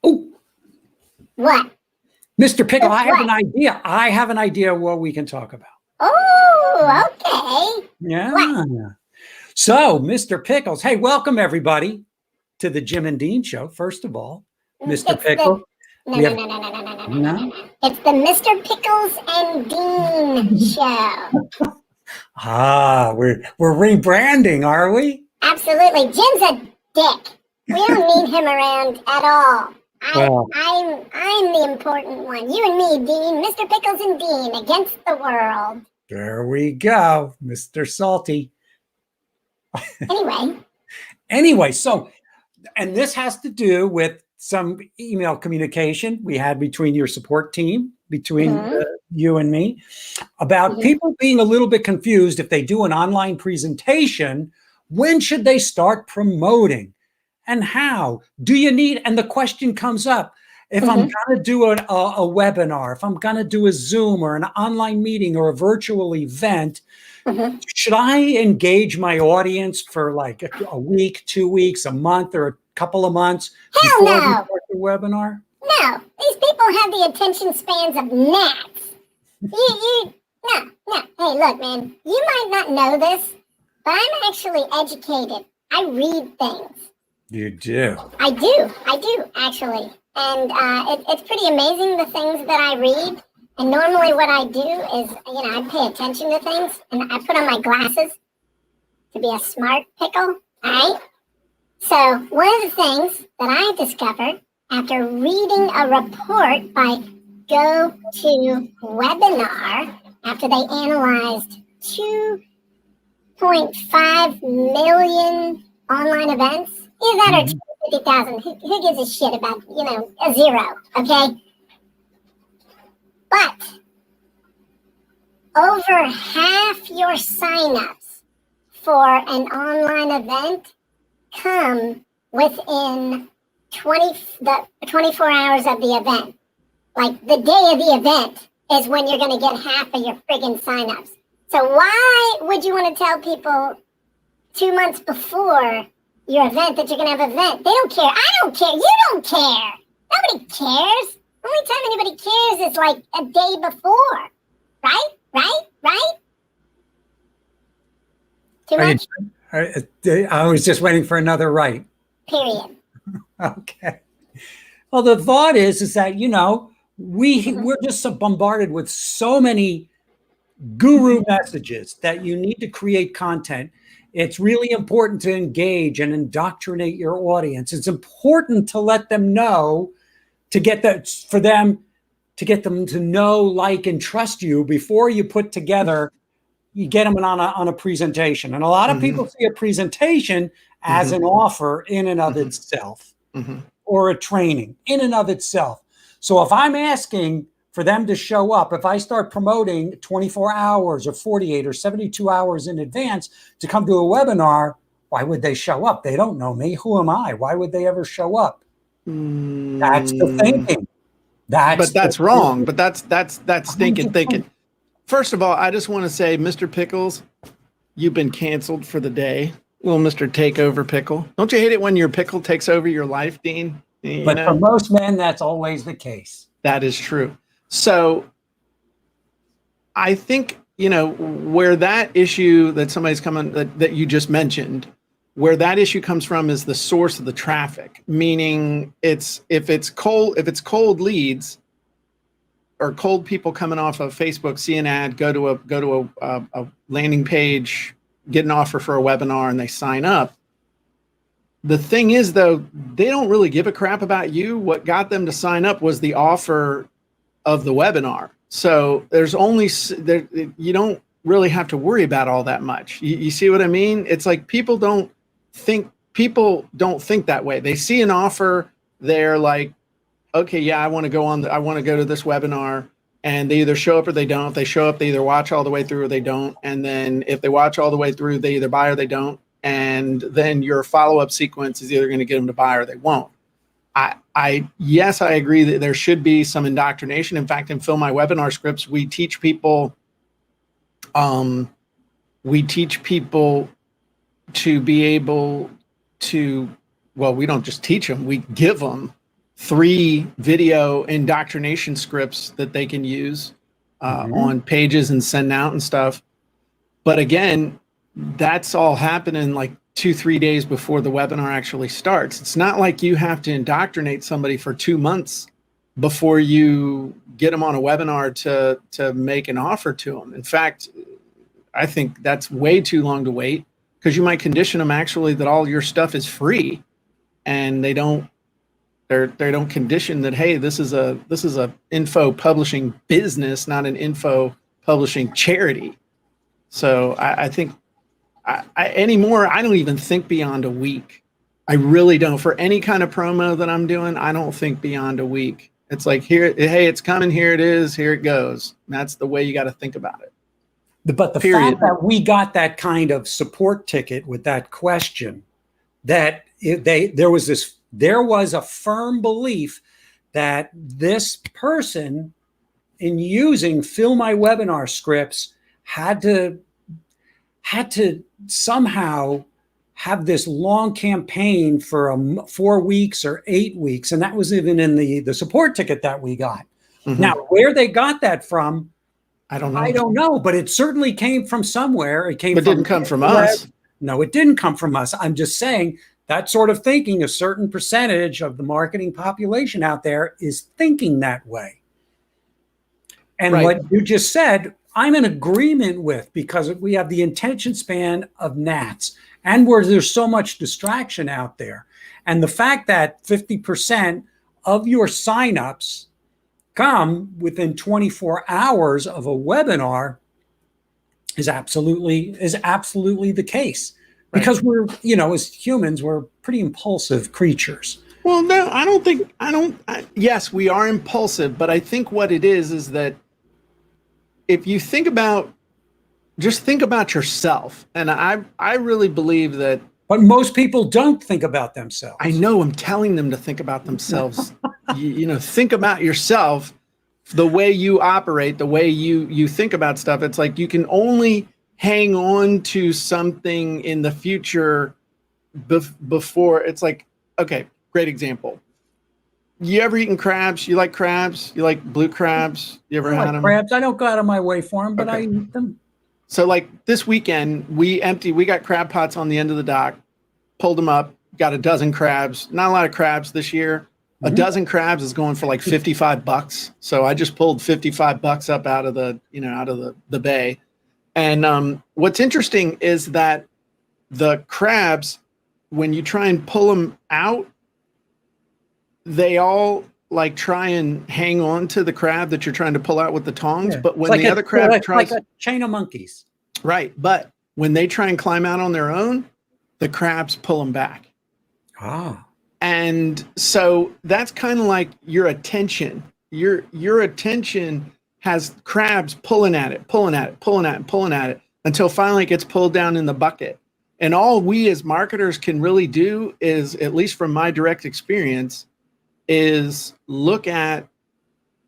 Oh, What? Mr. Pickle, I have What? an idea. I have an idea what we can talk about. Oh, okay. Yeah. What? So, Mr. Pickles, hey, welcome everybody to the Jim and Dean show. First of all, Mr. It's Pickle. No, we no, have, no, no, no, no, no, no, no? no, no. It's the Mr. Pickles and Dean show. We're rebranding, are we? Absolutely. Jim's a dick. We don't need him around at all. Well, I'm the important one. You and me, Dean. Mr. Pickles and Dean against the world. there we go, Mr. Salty. Anyway, So, and this has to do with some email communication we had between your support team, between you and me, about people being a little bit confused if they do an online presentation, when should they start promoting and how? Do you need, and the question comes up, if I'm going to do a webinar, if I'm going to do a Zoom or an online meeting or a virtual event, should I engage my audience for like a week, 2 weeks, a month, or a couple of months Hell before we no. start the webinar? No, these people have the attention spans of gnats. No. Hey, look, man, you might not know this, but I'm actually educated. I read things. You do. I do, actually. And it's pretty amazing the things that I read. And normally what I do is, I pay attention to things, and I put on my glasses to be a smart pickle, all right? So one of the things that I discovered after reading a report by GoToWebinar, after they analyzed 2.5 million online events, either that or 250,000. Who gives a shit about, a zero, okay? But over half your signups for an online event come within 24 hours of the event. Like the day of the event is when you're going to get half of your friggin' signups. So why would you want to tell people 2 months before your event that you're going to have an event? They don't care. I don't care. You don't care. Nobody cares. The only time anybody cares is like a day before. Right? Too much? I was just waiting for another right. Period. Okay. Well, the thought is that, we're just so bombarded with so many guru messages that you need to create content. It's really important to engage and indoctrinate your audience. It's important to let them know, to get them to know, like, and trust you before you put together, you get them on a presentation. And a lot of people see a presentation as an offer in and of itself, or a training in and of itself. So if I'm asking for them to show up, if I start promoting 24 hours or 48 or 72 hours in advance to come to a webinar, why would they show up? They don't know me. Who am I? Why would they ever show up? That's the thinking. That's wrong. But that's stinking thinking. First of all, I just want to say, Mr. Pickles, you've been canceled for the day. Little Mr. Takeover Pickle. Don't you hate it when your pickle takes over your life, Dean? But for most men, that's always the case. That is true. So I think, where that issue that somebody's coming, that you just mentioned, where that issue comes from is the source of the traffic, meaning if it's cold leads or cold people coming off of Facebook, see an ad, go to a landing page, get an offer for a webinar, and they sign up. The thing is, though, they don't really give a crap about you. What got them to sign up was the offer of the webinar. So you don't really have to worry about all that much. You see what I mean? It's like people don't think that way. They see an offer, they're like, okay, yeah, I want to go to this webinar, and they either show up or they don't. If they show up, they either watch all the way through or they don't. And then if they watch all the way through, they either buy or they don't. And then your follow-up sequence is either going to get them to buy or they won't. Yes, I agree that there should be some indoctrination. In fact, in Fill My Webinar Scripts, we teach people to be able to, well, we don't just teach them, we give them 3 video indoctrination scripts that they can use on pages and send out and stuff. But again, that's all happening like 2-3 days before the webinar actually starts. It's not like you have to indoctrinate somebody for 2 months before you get them on a webinar to make an offer to them. In fact, I think that's way too long to wait, because you might condition them actually that all your stuff is free, and they don't condition that, hey, this is a info publishing business, not an info publishing charity. So I think anymore, I don't even think beyond a week. I really don't. For any kind of promo that I'm doing, I don't think beyond a week. It's like, here, hey, it's coming, here it is, here it goes. And that's the way you got to think about it. But the fact that we got that kind of support ticket with that question, that there was a firm belief that this person, in using Fill My Webinar scripts, had to somehow have this long campaign for 4 weeks or 8 weeks. And that was even in the support ticket that we got. Now, where they got that from, I don't know. I don't know, but it certainly came from somewhere. It didn't come from us. No, it didn't come from us. I'm just saying that sort of thinking, a certain percentage of the marketing population out there is thinking that way. And what you just said, I'm in agreement with, because we have the attention span of gnats, and where there's so much distraction out there. And the fact that 50% of your signups come within 24 hours of a webinar is absolutely the case. Because we're, as humans, we're pretty impulsive creatures. Well, no, yes, we are impulsive, but I think what it is that if you think about yourself. And I really believe that. But most people don't think about themselves. I know, I'm telling them to think about themselves. Think about yourself, the way you operate, the way you think about stuff. It's like you can only hang on to something in the future before. It's like, okay, great example. You ever eaten crabs? You like crabs? You like blue crabs? You ever had them? Crabs. I don't go out of my way for them, but I eat them. So like this weekend, we got crab pots on the end of the dock, pulled them up, got a dozen crabs. Not a lot of crabs this year. A dozen crabs is going for like $55. So I just pulled $55 up out of the bay. And what's interesting is that the crabs, when you try and pull them out, they all like try and hang on to the crab that you're trying to pull out with the tongs. Yeah. But when the other crab tries, like a chain of monkeys. Right. But when they try and climb out on their own, the crabs pull them back. Ah. And so that's kind of like your attention. Your attention has crabs pulling at it until finally it gets pulled down in the bucket. And all we as marketers can really do is, at least from my direct experience, is look at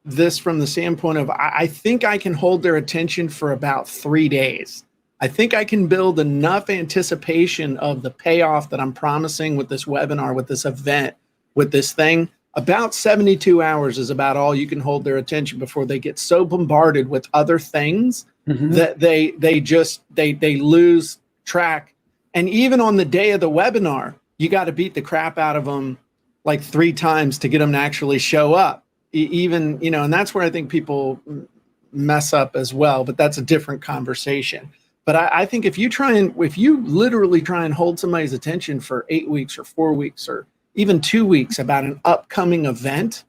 this from the standpoint of, I think I can hold their attention for about 3 days. I think I can build enough anticipation of the payoff that I'm promising with this webinar, with this event, with this thing. About 72 hours is about all you can hold their attention before they get so bombarded with other things that they lose track. And even on the day of the webinar, you got to beat the crap out of them like 3 times to get them to actually show up. Even, and that's where I think people mess up as well, but that's a different conversation. But I think if you literally try and hold somebody's attention for 8 weeks or 4 weeks or even 2 weeks about an upcoming event,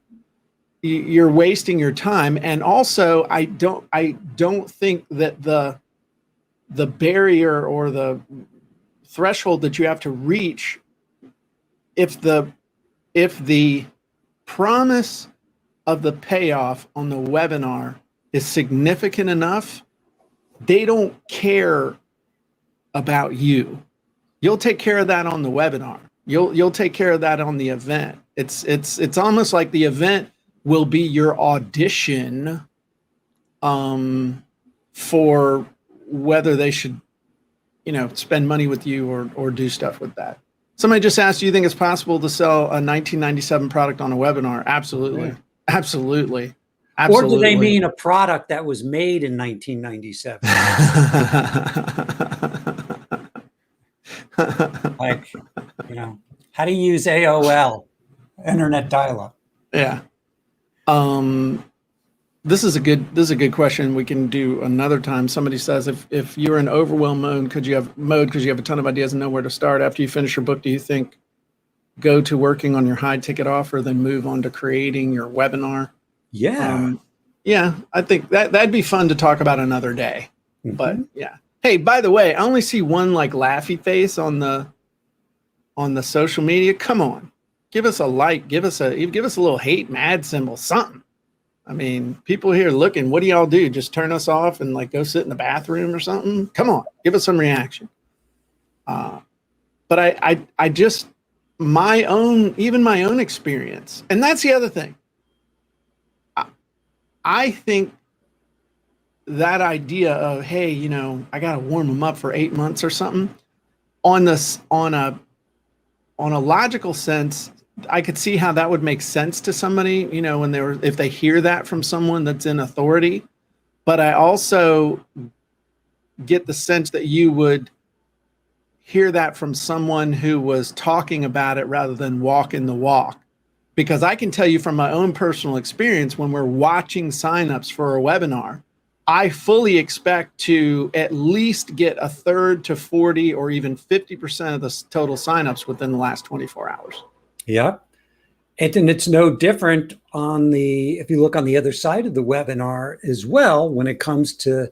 you're wasting your time. And also, I don't think that the barrier or the threshold that you have to reach, if the promise of the payoff on the webinar is significant enough, they don't care about you. You'll take care of that on the webinar. You'll take care of that on the event. It's almost like the event will be your audition for whether they should, spend money with you or do stuff with that. Somebody just asked, do you think it's possible to sell a 1997 product on a webinar? Absolutely. Yeah. Absolutely. Or do they Absolutely. mean a product that was made in 1997? Like, you know, how to use AOL, internet dial-up. Yeah. This is a good question. We can do another time. Somebody says, if you're in overwhelm mode, could you have a ton of ideas and know where to start? After you finish your book, do you think go to working on your high ticket offer, then move on to creating your webinar? Yeah. Yeah, I think that'd be fun to talk about another day. Mm-hmm. But yeah. Hey, by the way, I only see one like laughy face on the social media. Come on. Give us a like, give us a little hate mad symbol, something. I mean, people here looking, what do y'all do? Just turn us off and like go sit in the bathroom or something? Come on, give us some reaction. But I just, my own experience, and that's the other thing. I think that idea of, hey, you know, I got to warm them up for 8 months or something on a logical sense, I could see how that would make sense to somebody, you know, if they hear that from someone that's in authority. But I also get the sense that you would hear that from someone who was talking about it rather than walking the walk. Because I can tell you from my own personal experience, when we're watching signups for a webinar, I fully expect to at least get a third to 40 or even 50% of the total signups within the last 24 hours. Yep. And it's no different if you look on the other side of the webinar as well, when it comes to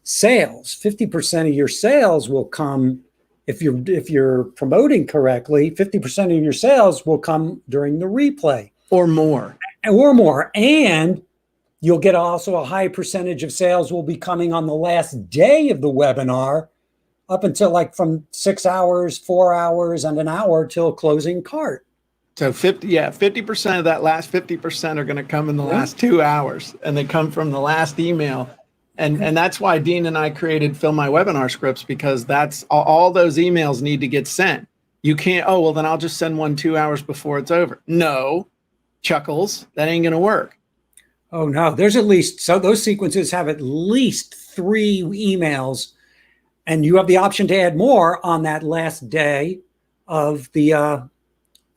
sales. 50% of your sales will come, if you're promoting correctly, 50% of your sales will come during the replay. Or more. And you'll get also a high percentage of sales will be coming on the last day of the webinar, up until like from 6 hours, 4 hours, and an hour till closing cart. So 50% of that last 50% are going to come in the last 2 hours, and they come from the last email. And that's why Dean and I created Fill My Webinar Scripts, because that's all those emails need to get sent. You can't, oh, well, then I'll just send one 2 hours before it's over. No, Chuckles, that ain't going to work. Oh, no, there's those sequences have at least 3 emails, and you have the option to add more on that last day of the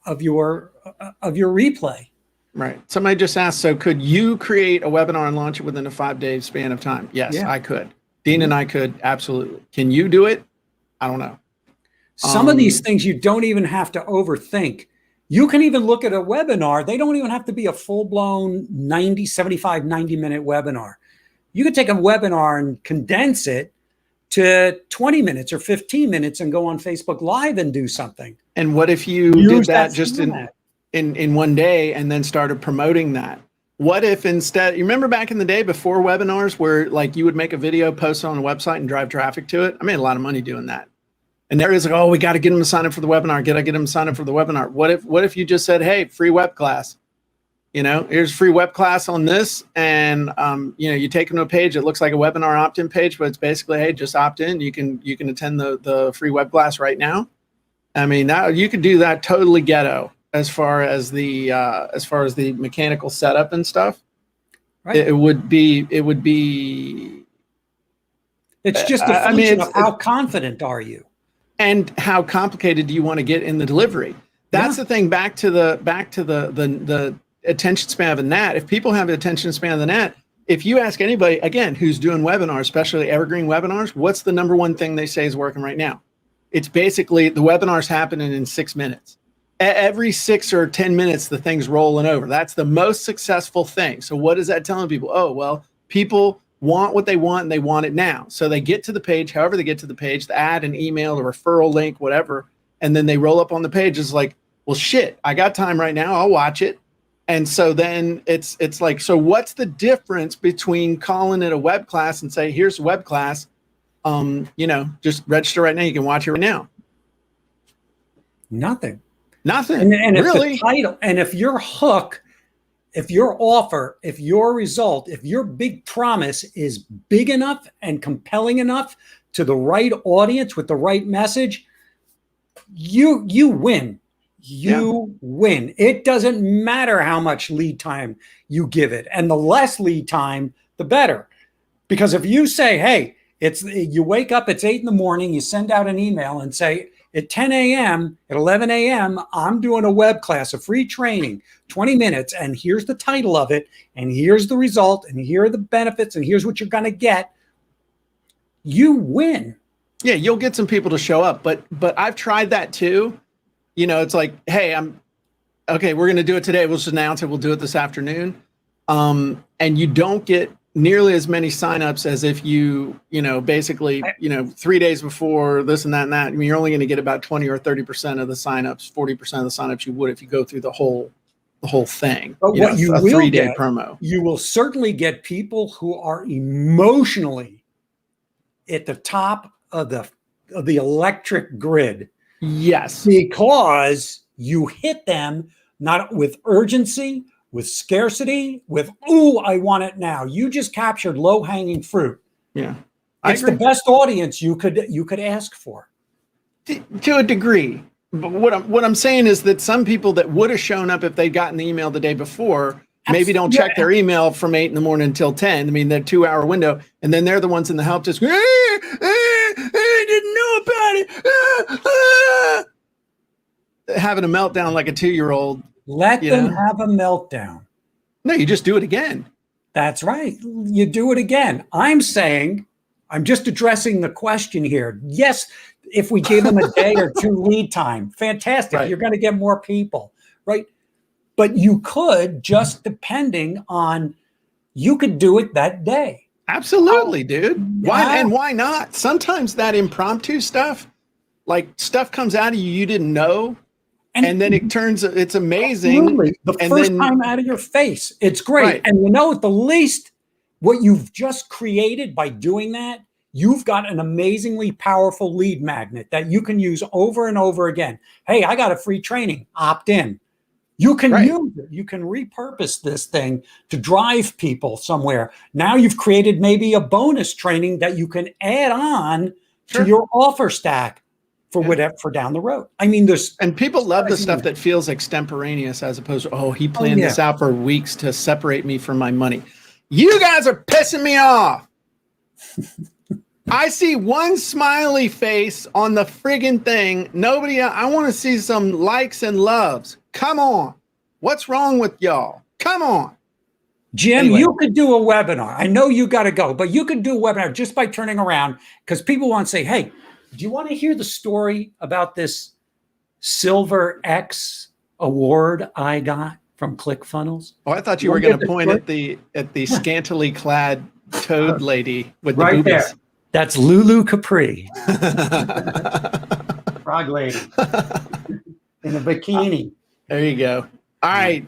of your replay. Right. Somebody just asked, so could you create a webinar and launch it within a 5-day span of time? Yes, I could. Dean and I could, absolutely. Can you do it? I don't know. Some of these things you don't even have to overthink. You can even look at a webinar. They don't even have to be a full-blown 75, 90-minute webinar. You could take a webinar and condense it to 20 minutes or 15 minutes and go on Facebook Live and do something. And what if you did that just in one day and then started promoting that? What if instead, you remember back in the day before webinars where like you would make a video, post it on a website and drive traffic to it? I made a lot of money doing that. And there is like, oh, we got to get them to sign up for the webinar. Get them to sign up for the webinar. What if you just said, hey, free web class, you know, here's free web class on this. And, you know, you take them to a page that looks like a webinar opt-in page, but it's basically, hey, just opt in. You can attend the free web class right now. I mean, now you could do that totally ghetto as far as the mechanical setup and stuff. Right. It would be. It's just a function of how confident are you, and how complicated do you want to get in the delivery. That's the thing. Back to the attention span of a gnat. If people have the attention span of the gnat, if you ask anybody again who's doing webinars, especially evergreen webinars, what's the number one thing they say is working right now? It's basically the webinar's happening in 6 minutes. Every 6 or 10 minutes, the thing's rolling over. That's the most successful thing. So what is that telling people? Oh, well, people want what they want and they want it now. So they get to the page, however they get to the page, the ad, an email, a referral link, whatever. And then they roll up on the page. It's like, well, shit, I got time right now. I'll watch it. And so then it's like, so what's the difference between calling it a web class and say, here's a web class, you know, just register right now. You can watch it right now. Nothing. And really. If the title, and if your hook, if your offer, if your result, if your big promise is big enough and compelling enough to the right audience with the right message, you win. You win. It doesn't matter how much lead time you give it, and the less lead time, the better. Because if you say, "Hey, you wake up, it's 8 in the morning," you send out an email and say, "At 10 a.m., at 11 a.m., I'm doing a web class, a free training, 20 minutes, and here's the title of it, and here's the result, and here are the benefits, and here's what you're going to get." You win. Yeah, you'll get some people to show up, but I've tried that too. It's like, hey, we're going to do it today. We'll just announce it. We'll do it this afternoon. And you don't get nearly as many signups as if basically, 3 days before this and that and that. I mean, you're only going to get about 20 or 30% of the signups, 40% of the signups you would if you go through the whole thing. But what you a will 3-day get, promo. You will certainly get people who are emotionally at the top of the electric grid. Yes. Because you hit them not with urgency, with scarcity, with, "Ooh, I want it now." You just captured low-hanging fruit. Yeah. It's the best audience you could ask for. To a degree. But what I'm saying is that some people that would have shown up if they'd gotten the email the day before maybe don't check their email from 8 in the morning until 10. I mean, that 2-hour window. And then they're the ones in the help desk. I didn't know about it. Having a meltdown like a 2-year-old. Let them have a meltdown. No, you just do it again. That's right. You do it again. I'm just addressing the question here. Yes, if we gave them a day or two lead time, fantastic. Right. You're going to get more people, right? But you could, just depending on, you could do it that day. Absolutely, dude. Why not? Sometimes that impromptu stuff, like stuff comes out of you didn't know, and then it's amazing. Absolutely. The first time out of your face. It's great. Right. And at the least, what you've just created by doing that, you've got an amazingly powerful lead magnet that you can use over and over again. Hey, I got a free training. Opt in. You can use it. You can repurpose this thing to drive people somewhere. Now you've created maybe a bonus training that you can add on to your offer stack for whatever down the road. I mean, and people love the stuff that feels extemporaneous as opposed to, he planned this out for weeks to separate me from my money. You guys are pissing me off. I see one smiley face on the friggin' thing. Nobody, I want to see some likes and loves. Come on. What's wrong with y'all? Come on. Jim, you could do a webinar. I know you got to go, but you could do a webinar just by turning around, because people want to say, "Hey, do you want to hear the story about this Silver X award I got from ClickFunnels?" Oh, I thought you were going to point at the scantily clad toad lady with the right boobies. There. That's Lulu Capri. Frog lady in a bikini. There you go. All right.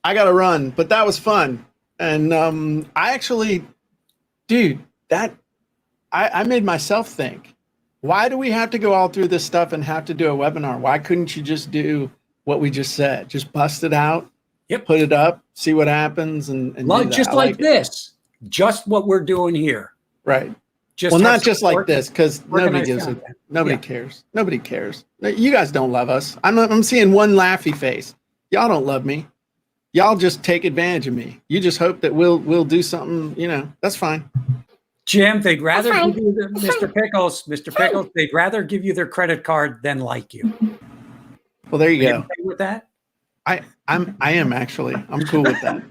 I got to run, but that was fun. And I actually, dude, I made myself think, why do we have to go all through this stuff and have to do a webinar? Why couldn't you just do what we just said? Just bust it out, put it up, see what happens. And just like this, just what we're doing here. Right. Not just like this, because nobody gives it. Nobody cares. Nobody cares. You guys don't love us. I'm seeing one laughy face. Y'all don't love me. Y'all just take advantage of me. You just hope that we'll do something. That's fine. Jim, they'd rather give you Mr. Pickles, they'd rather give you their credit card than like you. Well, there you go. Okay with that? I am actually. I'm cool with that.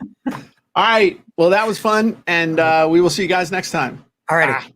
All right. Well, that was fun, and we will see you guys next time. All right.